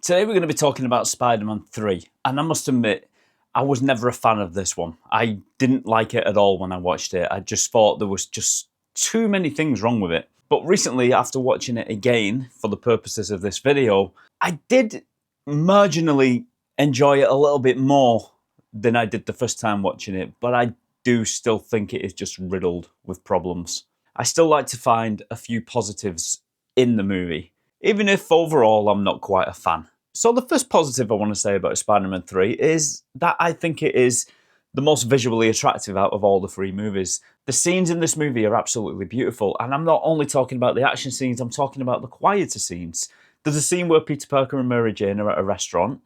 Today we're going to be talking about Spider-Man 3, and I must admit, I was never a fan of this one. I didn't like it at all when I watched it. I just thought there was just too many things wrong with it. But recently, after watching it again for the purposes of this video, I did marginally enjoy it a little bit more than I did the first time watching it, but I do still think it is just riddled with problems. I still like to find a few positives in the movie, even if overall I'm not quite a fan. So the first positive I want to say about Spider-Man 3 is that I think it is the most visually attractive out of all the three movies. The scenes in this movie are absolutely beautiful, and I'm not only talking about the action scenes, I'm talking about the quieter scenes. There's a scene where Peter Parker and Mary Jane are at a restaurant,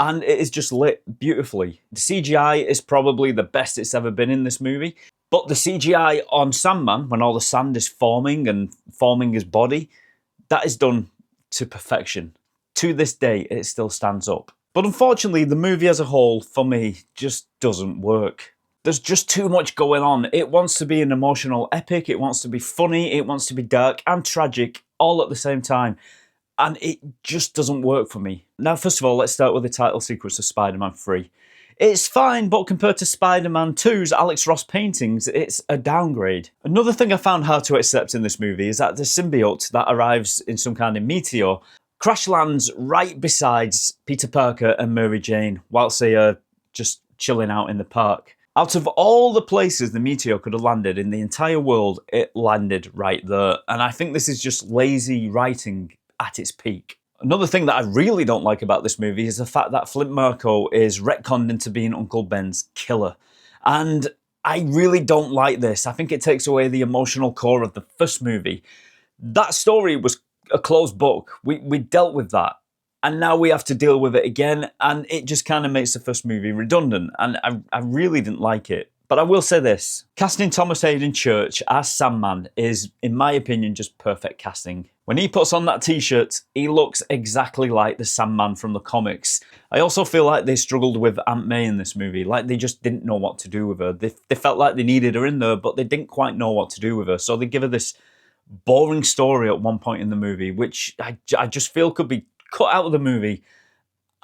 and it is just lit beautifully. The CGI is probably the best it's ever been in this movie, but the CGI on Sandman, when all the sand is forming and forming his body, that is done to perfection. To this day, it still stands up. But unfortunately, the movie as a whole, for me, just doesn't work. There's just too much going on. It wants to be an emotional epic, it wants to be funny, it wants to be dark and tragic, all at the same time. And it just doesn't work for me. Now, first of all, let's start with the title sequence of Spider-Man 3. It's fine, but compared to Spider-Man 2's Alex Ross paintings, it's a downgrade. Another thing I found hard to accept in this movie is that the symbiote that arrives in some kind of meteor crash lands right beside Peter Parker and Mary Jane whilst they are just chilling out in the park. Out of all the places the meteor could have landed in the entire world, it landed right there. And I think this is just lazy writing at its peak. Another thing that I really don't like about this movie is the fact that Flint Marko is retconned into being Uncle Ben's killer. And I really don't like this. I think it takes away the emotional core of the first movie. That story was a closed book. We dealt with that. And now we have to deal with it again. And it just kind of makes the first movie redundant. And I really didn't like it. But I will say this. Casting Thomas Hayden Church as Sandman is, in my opinion, just perfect casting. When he puts on that t-shirt, he looks exactly like the Sandman from the comics. I also feel like they struggled with Aunt May in this movie. Like they just didn't know what to do with her. They felt like they needed her in there, but they didn't quite know what to do with her. So they give her this boring story at one point in the movie, which I just feel could be cut out of the movie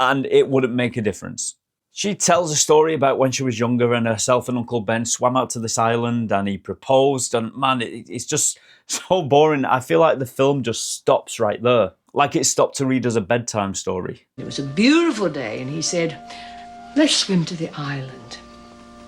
and it wouldn't make a difference. She tells a story about when she was younger and herself and Uncle Ben swam out to this island and he proposed, and man, it's just so boring. I feel like the film just stops right there. Like it stopped to read as a bedtime story. It was a beautiful day and he said, let's swim to the island.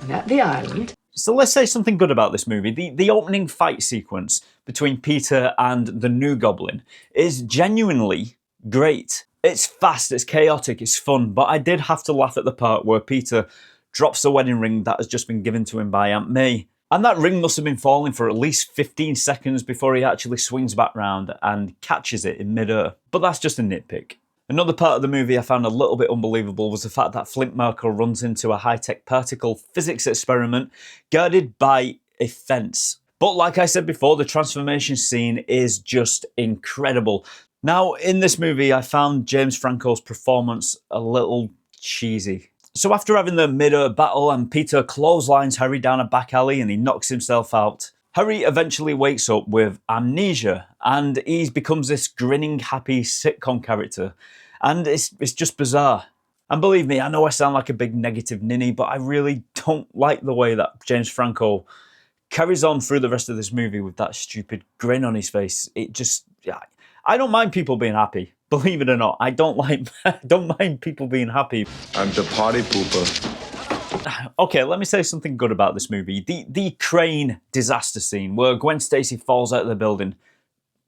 And at the island... So let's say something good about this movie. The opening fight sequence between Peter and the New Goblin is genuinely great. It's fast, it's chaotic, it's fun, but I did have to laugh at the part where Peter drops the wedding ring that has just been given to him by Aunt May. And that ring must have been falling for at least 15 seconds before he actually swings back round and catches it in mid-air. But that's just a nitpick. Another part of the movie I found a little bit unbelievable was the fact that Flint Marko runs into a high-tech particle physics experiment guarded by a fence. But like I said before, the transformation scene is just incredible. Now, in this movie, I found James Franco's performance a little cheesy. So after having the mid-air battle and Peter clotheslines Harry down a back alley and he knocks himself out, Harry eventually wakes up with amnesia and he becomes this grinning, happy sitcom character. And it's just bizarre. And believe me, I know I sound like a big negative ninny, but I really don't like the way that James Franco carries on through the rest of this movie with that stupid grin on his face. It just... I don't mind people being happy. Believe it or not, I don't mind people being happy. I'm the party pooper. Okay, let me say something good about this movie. The crane disaster scene where Gwen Stacy falls out of the building.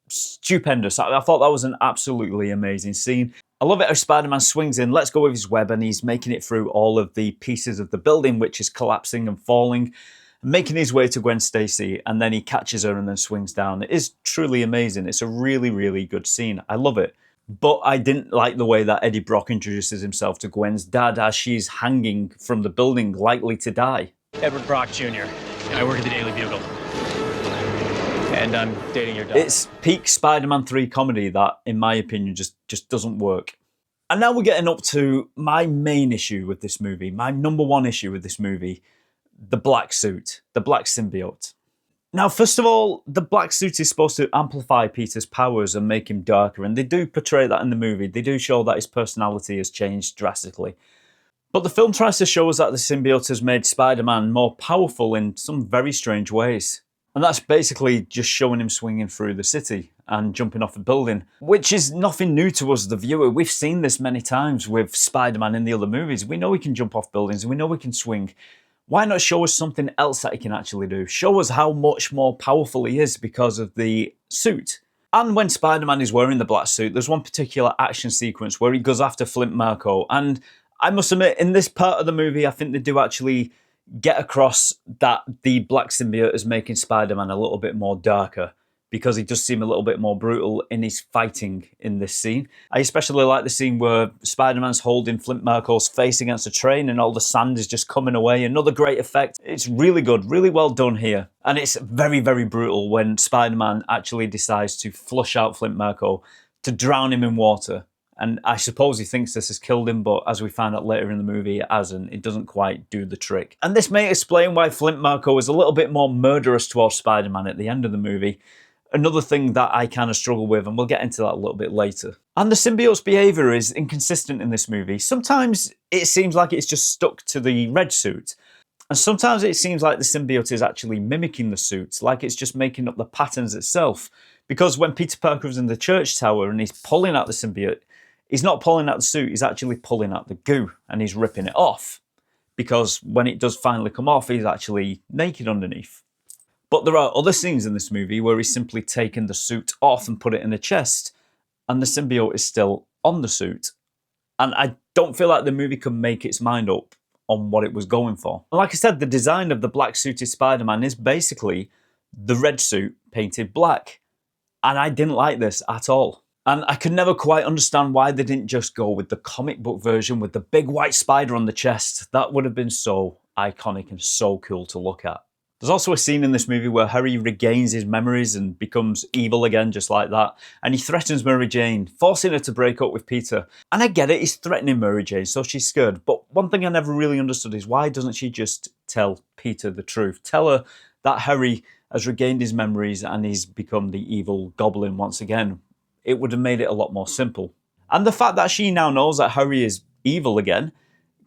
Stupendous. I thought that was an absolutely amazing scene. I love it how Spider-Man swings in, lets go with his web, and he's making it through all of the pieces of the building, which is collapsing and falling, making his way to Gwen Stacy, and then he catches her and then swings down. It is truly amazing. It's a really, really good scene. I love it. But I didn't like the way that Eddie Brock introduces himself to Gwen's dad as she's hanging from the building, likely to die. Edward Brock Jr. I work at the Daily Bugle. And I'm dating your daughter. It's peak Spider-Man 3 comedy that, in my opinion, just doesn't work. And now we're getting up to my main issue with this movie, my number one issue with this movie, the black suit, the black symbiote. Now, first of all, the black suit is supposed to amplify Peter's powers and make him darker, and they do portray that in the movie. They do show that his personality has changed drastically. But the film tries to show us that the symbiote has made Spider-Man more powerful in some very strange ways. And that's basically just showing him swinging through the city and jumping off a building, which is nothing new to us, the viewer. We've seen this many times with Spider-Man in the other movies. We know he can jump off buildings, and we know he can swing. Why not show us something else that he can actually do? Show us how much more powerful he is because of the suit. And when Spider-Man is wearing the black suit, there's one particular action sequence where he goes after Flint Marko. And I must admit, in this part of the movie, I think they do actually get across that the black symbiote is making Spider-Man a little bit more darker, because he does seem a little bit more brutal in his fighting in this scene. I especially like the scene where Spider-Man's holding Flint Marko's face against a train and all the sand is just coming away. Another great effect. It's really good, really well done here. And it's very, very brutal when Spider-Man actually decides to flush out Flint Marko to drown him in water. And I suppose he thinks this has killed him, but as we find out later in the movie, it hasn't. It doesn't quite do the trick. And this may explain why Flint Marko is a little bit more murderous towards Spider-Man at the end of the movie. Another thing that I kind of struggle with, and we'll get into that a little bit later. And the symbiote's behaviour is inconsistent in this movie. Sometimes it seems like it's just stuck to the red suit. And sometimes it seems like the symbiote is actually mimicking the suit, like it's just making up the patterns itself. Because when Peter Parker is in the church tower and he's pulling out the symbiote, he's not pulling out the suit, he's actually pulling out the goo and he's ripping it off. Because when it does finally come off, he's actually naked underneath. But there are other scenes in this movie where he's simply taken the suit off and put it in the chest, and the symbiote is still on the suit. And I don't feel like the movie could make its mind up on what it was going for. Like I said, the design of the black suited Spider-Man is basically the red suit painted black. And I didn't like this at all. And I could never quite understand why they didn't just go with the comic book version with the big white spider on the chest. That would have been so iconic and so cool to look at. There's also a scene in this movie where Harry regains his memories and becomes evil again, just like that. And he threatens Mary Jane, forcing her to break up with Peter. And I get it, he's threatening Mary Jane, so she's scared. But one thing I never really understood is why doesn't she just tell Peter the truth? Tell her that Harry has regained his memories and he's become the evil goblin once again. It would have made it a lot more simple. And the fact that she now knows that Harry is evil again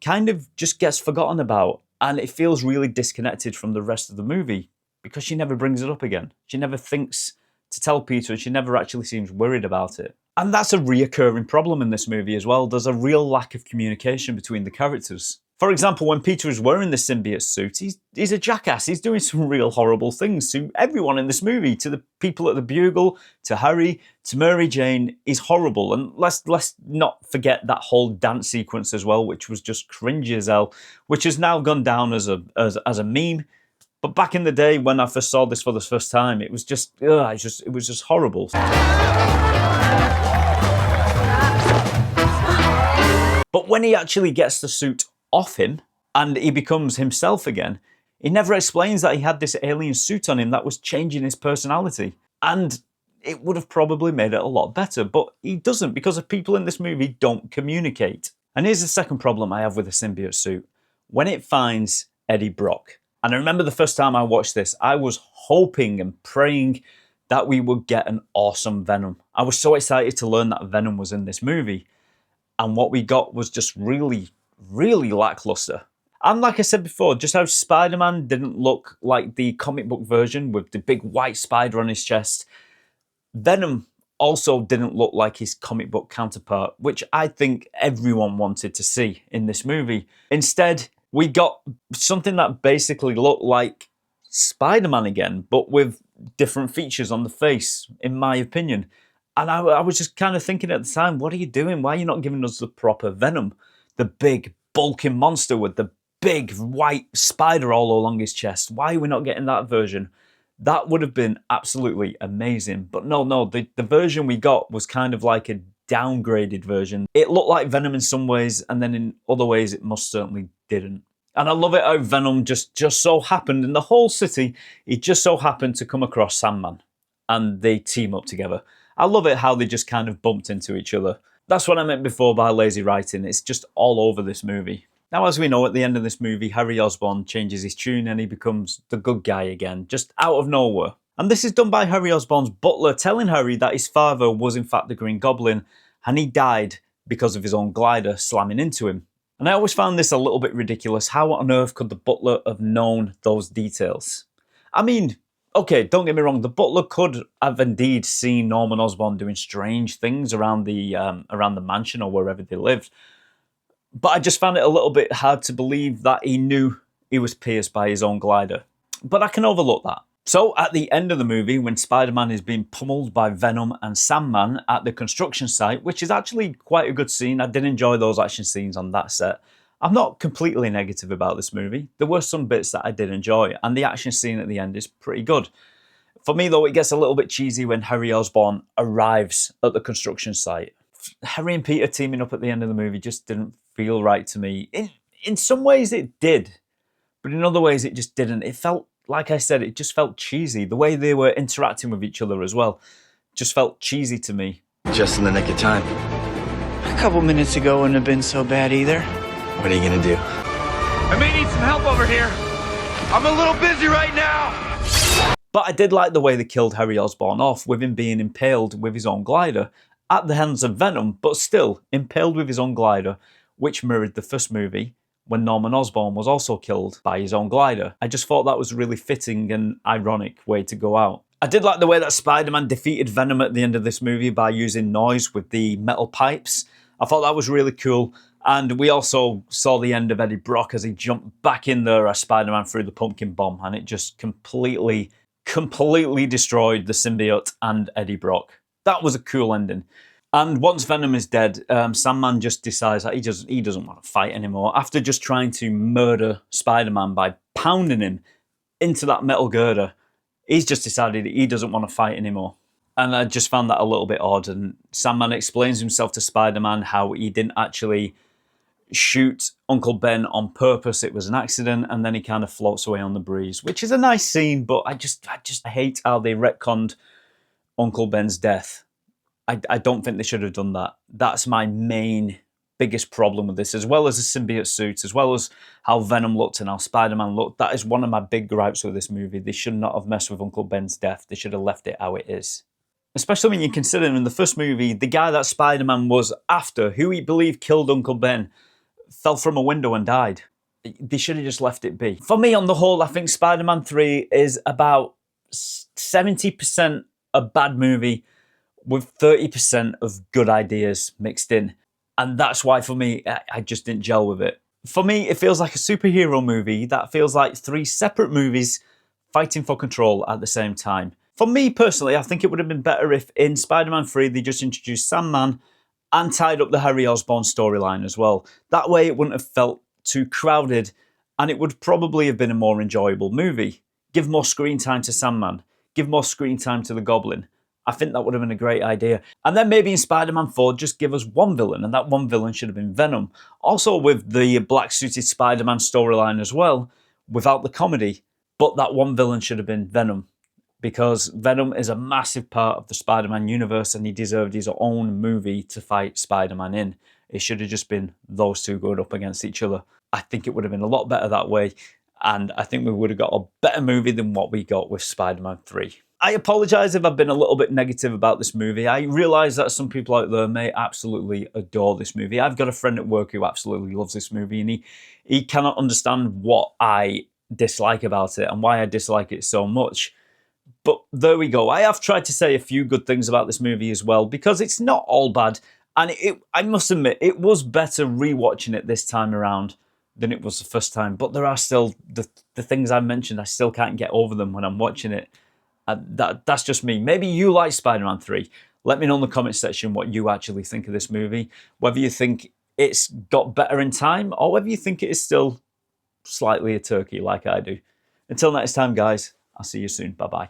kind of just gets forgotten about. And it feels really disconnected from the rest of the movie because she never brings it up again. She never thinks to tell Peter and she never actually seems worried about it. And that's a reoccurring problem in this movie as well. There's a real lack of communication between the characters. For example, when Peter is wearing the symbiote suit, he's a jackass. He's doing some real horrible things to everyone in this movie, to the people at the Bugle, to Harry, to Mary Jane. He's horrible. And let's not forget that whole dance sequence as well, which was just cringy as hell, which has now gone down as a meme. But back in the day when I first saw this for the first time, it was just horrible. But when he actually gets the suit off him and he becomes himself again, he never explains that he had this alien suit on him that was changing his personality. And it would have probably made it a lot better, but he doesn't because the people in this movie don't communicate. And here's the second problem I have with the symbiote suit. When it finds Eddie Brock, and I remember the first time I watched this, I was hoping and praying that we would get an awesome Venom. I was so excited to learn that Venom was in this movie. And what we got was just really lackluster. And like I said before, just how Spider-Man didn't look like the comic book version with the big white spider on his chest, Venom also didn't look like his comic book counterpart, which I think everyone wanted to see in this movie. Instead, we got something that basically looked like Spider-Man again, but with different features on the face, in my opinion. And I was just kind of thinking at the time, what are you doing? Why are you not giving us the proper Venom? The big, bulking monster with the big white spider all along his chest. Why are we not getting that version? That would have been absolutely amazing. But no, the version we got was kind of like a downgraded version. It looked like Venom in some ways, and then in other ways it most certainly didn't. And I love it how Venom just so happened in the whole city, he just so happened to come across Sandman. And they team up together. I love it how they just kind of bumped into each other. That's what I meant before by lazy writing. It's just all over this movie. Now, as we know, at the end of this movie, Harry Osborn changes his tune and he becomes the good guy again, just out of nowhere. And this is done by Harry Osborn's butler telling Harry that his father was in fact the Green Goblin and he died because of his own glider slamming into him. And I always found this a little bit ridiculous. How on earth could the butler have known those details? I mean, okay, don't get me wrong, the butler could have indeed seen Norman Osborn doing strange things around the mansion or wherever they lived. But I just found it a little bit hard to believe that he knew he was pierced by his own glider. But I can overlook that. So at the end of the movie, when Spider-Man is being pummeled by Venom and Sandman at the construction site, which is actually quite a good scene. I did enjoy those action scenes on that set. I'm not completely negative about this movie. There were some bits that I did enjoy, and the action scene at the end is pretty good. For me, though, it gets a little bit cheesy when Harry Osborn arrives at the construction site. Harry and Peter teaming up at the end of the movie just didn't feel right to me. In some ways it did, but in other ways it just didn't. It felt, like I said, it just felt cheesy. The way they were interacting with each other as well just felt cheesy to me. Just in the nick of time. A couple minutes ago wouldn't have been so bad either. What are you gonna do? I may need some help over here. I'm a little busy right now. But I did like the way they killed Harry Osborn off with him being impaled with his own glider at the hands of Venom, but still impaled with his own glider, which mirrored the first movie when Norman Osborn was also killed by his own glider. I just thought that was a really fitting and ironic way to go out. I did like the way that Spider-Man defeated Venom at the end of this movie by using noise with the metal pipes. I thought that was really cool. And we also saw the end of Eddie Brock as he jumped back in there as Spider-Man threw the pumpkin bomb, and it just completely destroyed the symbiote and Eddie Brock. That was a cool ending. And once Venom is dead, Sandman just decides that he doesn't want to fight anymore. After just trying to murder Spider-Man by pounding him into that metal girder, he's just decided he doesn't want to fight anymore. And I just found that a little bit odd. And Sandman explains himself to Spider-Man how he didn't actually shoot Uncle Ben on purpose. It was an accident, and then he kind of floats away on the breeze, which is a nice scene, but I just hate how they retconned Uncle Ben's death. I don't think they should have done that. That's my biggest problem with this, as well as the symbiote suit, as well as how Venom looked and how Spider-Man looked. That is one of my big gripes with this movie. They should not have messed with Uncle Ben's death. They should have left it how it is. Especially when you consider in the first movie, the guy that Spider-Man was after, who he believed killed Uncle Ben, fell from a window and died. They should have just left it be. For me, on the whole, I think Spider-Man 3 is about 70% a bad movie with 30% of good ideas mixed in. And that's why, for me, I just didn't gel with it. For me, it feels like a superhero movie that feels like 3 separate movies fighting for control at the same time. For me, personally, I think it would have been better if in Spider-Man 3 they just introduced Sandman and tied up the Harry Osborn storyline as well. That way it wouldn't have felt too crowded, and it would probably have been a more enjoyable movie. Give more screen time to Sandman. Give more screen time to the Goblin. I think that would have been a great idea. And then maybe in Spider-Man 4, just give us one villain, and that one villain should have been Venom. Also with the black-suited Spider-Man storyline as well, without the comedy. But that one villain should have been Venom, because Venom is a massive part of the Spider-Man universe and he deserved his own movie to fight Spider-Man in. It should have just been those two going up against each other. I think it would have been a lot better that way, and I think we would have got a better movie than what we got with Spider-Man 3. I apologise if I've been a little bit negative about this movie. I realise that some people out there may absolutely adore this movie. I've got a friend at work who absolutely loves this movie, and he cannot understand what I dislike about it and why I dislike it so much. But there we go. I have tried to say a few good things about this movie as well, because it's not all bad. And I must admit, it was better rewatching it this time around than it was the first time. But there are still the things I mentioned, I still can't get over them when I'm watching it. That's just me. Maybe you like Spider-Man 3. Let me know in the comment section what you actually think of this movie. Whether you think it's got better in time, or whether you think it is still slightly a turkey like I do. Until next time, guys, I'll see you soon. Bye-bye.